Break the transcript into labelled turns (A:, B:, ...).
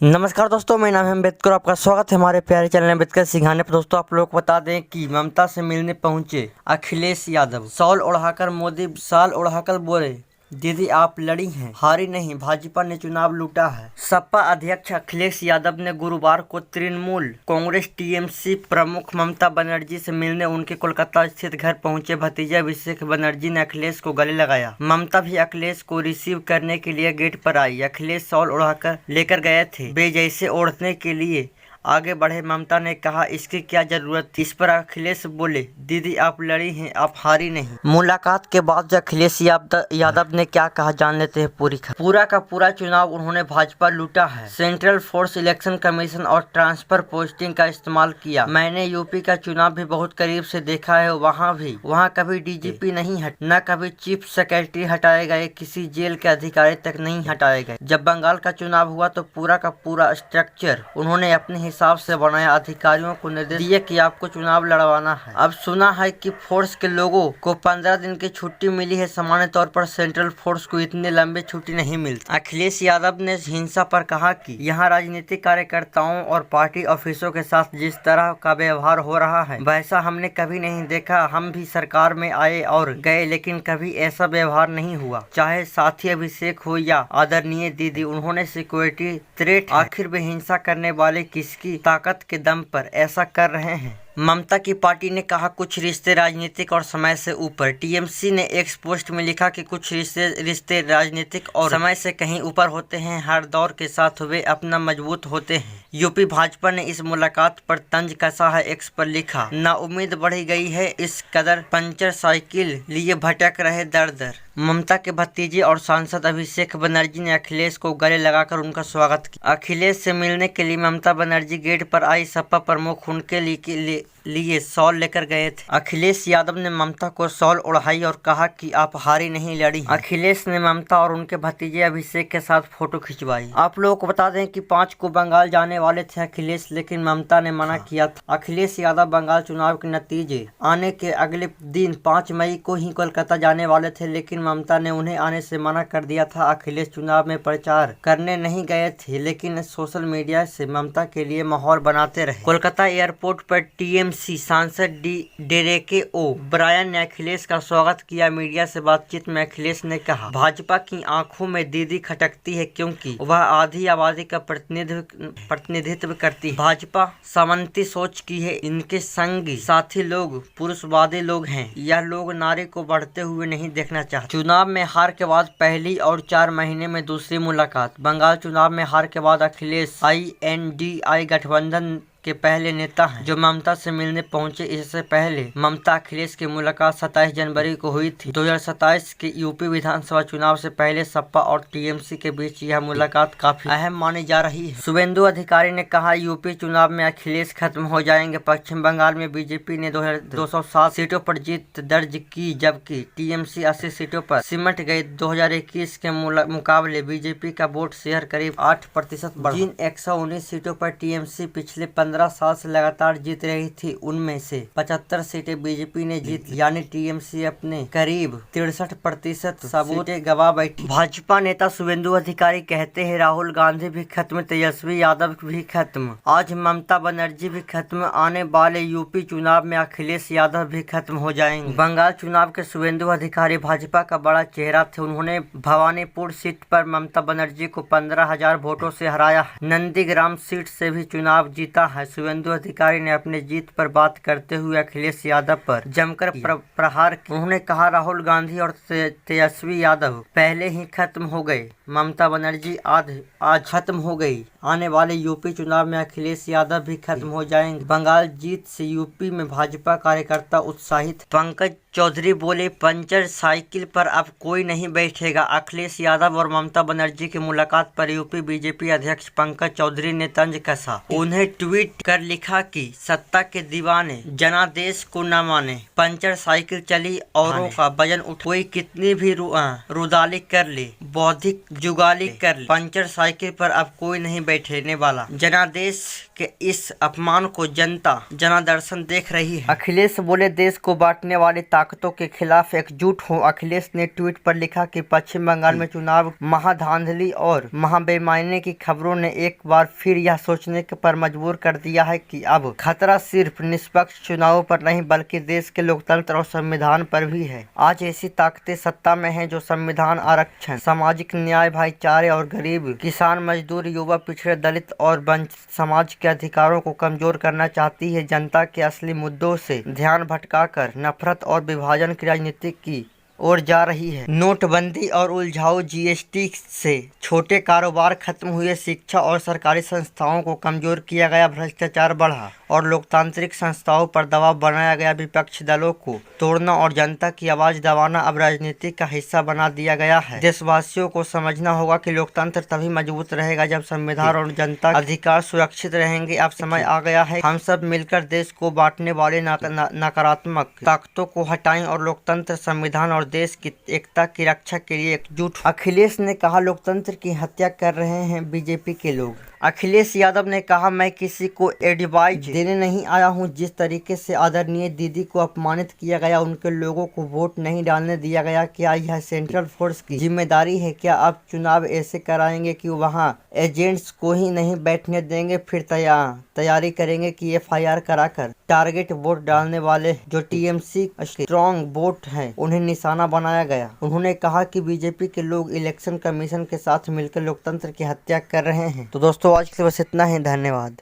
A: नमस्कार दोस्तों, मेरा नाम है अम्बेडकर। आपका स्वागत है हमारे प्यारे चैनल अम्बेडकर सिखाने पर। दोस्तों, आप लोग को बता दें कि ममता से मिलने पहुंचे अखिलेश यादव। शॉल ओढ़ाकर मोदी शाल ओढ़ाकर बोले, दीदी आप लड़ी हैं, हारी नहीं, भाजपा ने चुनाव लूटा है। सपा अध्यक्ष अखिलेश यादव ने गुरुवार को तृणमूल कांग्रेस टीएमसी प्रमुख ममता बनर्जी से मिलने उनके कोलकाता स्थित घर पहुंचे भतीजे अभिषेक बनर्जी ने अखिलेश को गले लगाया। ममता भी अखिलेश को रिसीव करने के लिए गेट पर आई। अखिलेश शॉल ओढ़ाकर लेकर गए थे। वे जैसे ओढ़ने के लिए आगे बढ़े, ममता ने कहा, इसकी क्या जरूरत थी। इस पर अखिलेश बोले, दीदी आप लड़ी हैं, आप हारी नहीं। मुलाकात के बाद अखिलेश यादव ने क्या कहा, जान लेते हैं पूरा का पूरा चुनाव उन्होंने भाजपा लूटा है। सेंट्रल फोर्स इलेक्शन कमीशन और ट्रांसफर पोस्टिंग का इस्तेमाल किया। मैंने यूपी का चुनाव भी बहुत करीब से देखा है। वहाँ कभी डीजीपी नहीं न कभी चीफ सेक्रेटरी हटाए गए, किसी जेल के अधिकारी तक नहीं हटाए गए। जब बंगाल का चुनाव हुआ तो पूरा का पूरा स्ट्रक्चर उन्होंने अपने हिसाब से बनाया। अधिकारियों को निर्देश दिए कि आपको चुनाव लड़वाना है। अब सुना है कि फोर्स के लोगों को 15 दिन की छुट्टी मिली है। सामान्य तौर पर सेंट्रल फोर्स को इतने लंबे छुट्टी नहीं मिलती। अखिलेश यादव ने हिंसा पर कहा कि यहाँ राजनीतिक कार्यकर्ताओं और पार्टी ऑफिसों के साथ जिस तरह का व्यवहार हो रहा है वैसा हमने कभी नहीं देखा। हम भी सरकार में आए और गए, लेकिन कभी ऐसा व्यवहार नहीं हुआ, चाहे साथी अभिषेक हो या आदरणीय दीदी। उन्होंने सिक्योरिटी थ्रेट, आखिर वे हिंसा करने वाले किसकी ताकत के दम पर ऐसा कर रहे हैं। ममता की पार्टी ने कहा, कुछ रिश्ते राजनीतिक और समय से ऊपर। टीएमसी ने एक पोस्ट में लिखा कि कुछ रिश्ते राजनीतिक और समय से कहीं ऊपर होते हैं। हर दौर के साथ वे अपना मजबूत होते हैं। यूपी भाजपा ने इस मुलाकात पर तंज कसा है। एक्स पर लिखा, नाउम्मीद बढ़ी गई है, इस कदर पंचर साइकिल लिए भटक रहे दर दर। ममता के भतीजे और सांसद अभिषेक बनर्जी ने अखिलेश को गले लगाकर उनका स्वागत किया। अखिलेश से मिलने के लिए ममता बनर्जी गेट पर आई। सपा प्रमुख उनके लिए शॉल लेकर गए थे। अखिलेश यादव ने ममता को शॉल ओढ़ाई और कहा कि आप हारी नहीं, लड़ी। अखिलेश ने ममता और उनके भतीजे अभिषेक के साथ फोटो खिंचवाई। आप लोगों को बता दें कि 5 को बंगाल जाने वाले थे अखिलेश, लेकिन ममता ने मना किया था। अखिलेश यादव बंगाल चुनाव के नतीजे आने के अगले दिन 5 मई को ही कोलकाता जाने वाले थे, लेकिन ममता ने उन्हें आने से मना कर दिया था। अखिलेश चुनाव में प्रचार करने नहीं गए थे, लेकिन सोशल मीडिया से ममता के लिए माहौल बनाते रहे। कोलकाता एयरपोर्ट पर टीएमसी सांसद डेरेके ओ ब्रायन ने अखिलेश का स्वागत किया। मीडिया से बातचीत में अखिलेश ने कहा, भाजपा की आंखों में दीदी खटकती है क्योंकि वह आधी आबादी का प्रतिनिधित्व करती है। भाजपा सामंती सोच की है। इनके संगी साथी लोग पुरुषवादी लोग हैं। यह लोग नारी को बढ़ते हुए नहीं देखना चाहते। चुनाव में हार के बाद पहली और 4 महीने में दूसरी मुलाकात। बंगाल चुनाव में हार के बाद अखिलेश INDI गठबंधन के पहले नेता हैं जो ममता से मिलने पहुंचे। इससे पहले ममता अखिलेश की मुलाकात 27 जनवरी को हुई थी। 2027 के यूपी विधानसभा चुनाव से पहले सपा और टीएमसी के बीच यह मुलाकात काफी अहम मानी जा रही है। शुभेंदु अधिकारी ने कहा, यूपी चुनाव में अखिलेश खत्म हो जाएंगे। पश्चिम बंगाल में बीजेपी ने 207 सीटों पर जीत दर्ज की, जबकि टीएमसी 80 सीटों पर सिमट गई। 2021 के मुकाबले बीजेपी का वोट शेयर करीब 8% बढ़ा। जिन 119 सीटों पर टीएमसी पिछले 15 साल से लगातार जीत रही थी, उनमें से 75 सीटें बीजेपी ने जीत, यानी टीएमसी अपने करीब 63% सीटें गवा बैठी। भाजपा नेता शुभेंदु अधिकारी कहते हैं, राहुल गांधी भी खत्म, तेजस्वी यादव भी खत्म, आज ममता बनर्जी भी खत्म, आने वाले यूपी चुनाव में अखिलेश यादव भी खत्म हो जाएंगे। बंगाल चुनाव के शुभेंदु अधिकारी भाजपा का बड़ा चेहरा थे। उन्होंने भवानीपुर सीट पर ममता बनर्जी को 15,000 वोटों से हराया है। नंदीग्राम सीट से भी चुनाव जीता है। शुभेंदु अधिकारी ने अपने जीत पर बात करते हुए अखिलेश यादव पर जमकर प्रहार किया। उन्होंने कहा, राहुल गांधी और तेजस्वी यादव पहले ही खत्म हो गए, ममता बनर्जी आज खत्म हो गई। आने वाले यूपी चुनाव में अखिलेश यादव भी खत्म हो जाएंगे। बंगाल जीत से यूपी में भाजपा कार्यकर्ता उत्साहित। पंकज चौधरी बोले, पंचर साइकिल पर अब कोई नहीं बैठेगा। अखिलेश यादव और ममता बनर्जी की मुलाकात पर यूपी बीजेपी अध्यक्ष पंकज चौधरी ने तंज कसा। उन्हें ट्वीट कर लिखा कि सत्ता के दीवाने जनादेश को न माने। पंचर साइकिल चली, औरों का वजन उठ, कोई कितनी भी रुदाली कर ले, बौद्धिक जुगाली कर ले, पंचर साइकिल पर अब कोई नहीं बैठने वाला। जनादेश के इस अपमान को जनता जनादर्शन देख रही है। अखिलेश बोले, देश को बांटने वाली ताकत ताकतों के खिलाफ एकजुट हों। अखिलेश ने ट्वीट पर लिखा कि पश्चिम बंगाल में चुनाव महाधांधली और महाबेईमानी की खबरों ने एक बार फिर यह सोचने पर मजबूर कर दिया है कि अब खतरा सिर्फ निष्पक्ष चुनावों पर नहीं बल्कि देश के लोकतंत्र और संविधान पर भी है। आज ऐसी ताकतें सत्ता में हैं जो संविधान, आरक्षण, सामाजिक न्याय, भाईचारे और गरीब, किसान, मजदूर, युवा, पिछड़े, दलित और वंचित समाज के अधिकारों को कमजोर करना चाहती है। जनता के असली मुद्दों से ध्यान भटकाकर नफरत और विभाजन की राजनीति की ओर जा रही है। नोटबंदी और उलझाऊ जीएसटी से छोटे कारोबार खत्म हुए, शिक्षा और सरकारी संस्थाओं को कमजोर किया गया, भ्रष्टाचार बढ़ा और लोकतांत्रिक संस्थाओं पर दबाव बनाया गया। विपक्षी दलों को तोड़ना और जनता की आवाज दबाना अब राजनीति का हिस्सा बना दिया गया है। देशवासियों को समझना होगा कि लोकतंत्र तभी मजबूत रहेगा जब संविधान और जनता अधिकार सुरक्षित रहेंगे। अब समय आ गया है हम सब मिलकर देश को बांटने वाले नकारात्मक ताकतों को हटाएं और लोकतंत्र, संविधान और देश की एकता की रक्षा के लिए एकजुट। अखिलेश ने कहा, लोकतंत्र की हत्या कर रहे हैं बीजेपी के लोग। अखिलेश यादव ने कहा, मैं किसी को एडवाइस देने नहीं आया हूं। जिस तरीके से आदरणीय दीदी को अपमानित किया गया, उनके लोगों को वोट नहीं डालने दिया गया, क्या यह सेंट्रल फोर्स की जिम्मेदारी है? क्या अब चुनाव ऐसे कराएंगे कि वहां एजेंट्स को ही नहीं बैठने देंगे? फिर तैयारी करेंगे कि एफआईआर कराकर टारगेट वोट डालने वाले जो टीएमसी स्ट्रॉन्ग वोट हैं उन्हें निशाना बनाया गया। उन्होंने कहा कि बीजेपी के लोग इलेक्शन कमीशन के साथ मिलकर लोकतंत्र की हत्या कर रहे हैं। तो दोस्तों आज के लिए बस इतना ही। धन्यवाद।